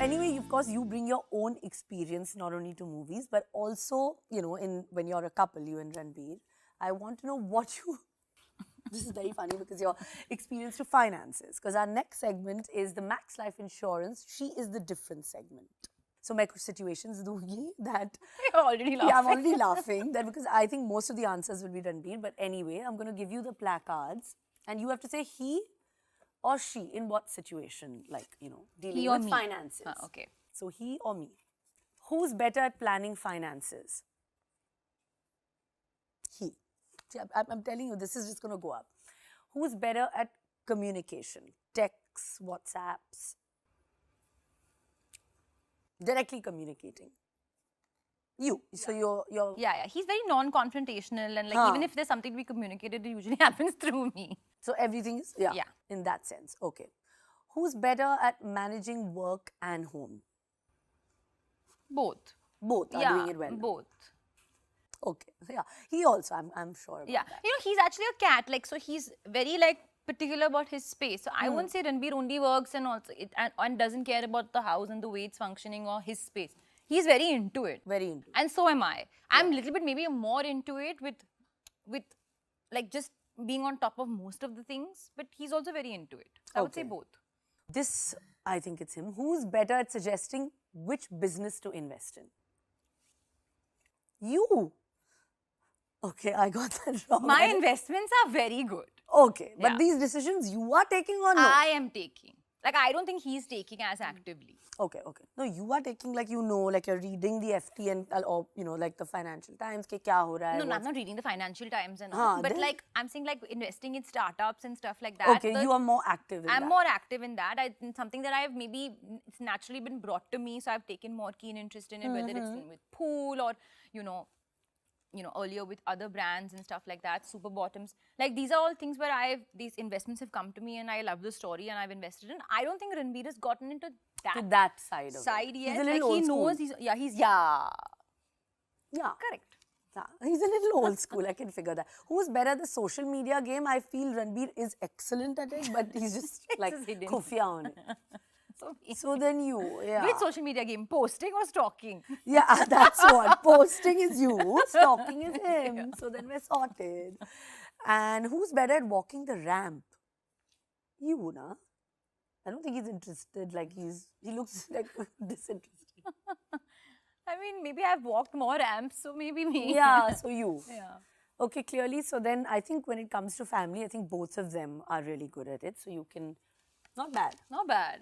anyway, of course, you bring your own experience not only to movies, but also, you know, when you're a couple, you and Ranbir, I want to know what you. This is very funny because your experience to finances. Because our next segment is the Max Life Insurance. She is the different segment. So मैं कुछ situations दूंगी that. You're already laughing. Yeah, I'm already laughing that because I think most of the answers will be Ranbir. But anyway, I'm going to give you the placards, and you have to say he or she in what situation, like, you know, dealing He or with me. finances. Okay. So he or me. Who's better at planning finances? He. See, I'm telling you, this is just going to go up. Who's better at communication? Texts, WhatsApps? Directly communicating. You. So you're Yeah. He's very non-confrontational, and like even if there's something to be communicated, it usually happens through me. So everything is, yeah, in that sense. Okay. Who's better at managing work and home? Both. Both are doing it well. Both. Okay. So yeah, he also, I'm sure about that. You know, he's actually a cat, like, so he's very like particular about his space. So I won't say Ranbir only works and also and doesn't care about the house and the way it's functioning or his space. He's very into it. Very into it. And so am I. I'm a little bit maybe more into it with like just being on top of most of the things, but he's also very into it. So I would say both. This, I think it's him. Who's better at suggesting which business to invest in? You. Okay, I got that wrong. My investments are very good. Okay, but these decisions you are taking or no? I am taking. Like, I don't think he's taking as actively. Okay. No, you are taking, like, you know, like you're reading the FT and, or, you know, like the Financial Times, ke kya ho raha hai, No, I'm not reading the Financial Times and all. But then? like, I'm saying like investing in startups and stuff like that. Okay, you are more active in that. I'm more active in that. It's something that I've maybe, it's naturally been brought to me. So I've taken more keen interest in it, whether it's with Pool or, you know, earlier with other brands and stuff like that, Super Bottoms. Like, these are all things where these investments have come to me and I love the story and I've invested in. I don't think Ranbir has gotten into that side of it. He's Yet. a little Like, old he knows, school. Yeah. Correct. Yeah, he's a little old school, I can figure that. Who's better at the social media game? I feel Ranbir is excellent at it, but he's just like khufia on it. So then you, yeah. Which social media game? Posting or stalking? Yeah, that's what. Posting is you, stalking is him. So then we're sorted. And who's better at walking the ramp? You, na? I don't think he's interested. Like he looks like disinterested. I mean, maybe I've walked more ramps, so maybe me. Yeah, so you. Yeah. Okay, clearly. So then I think when it comes to family, I think both of them are really good at it. So you can, not bad. Not bad.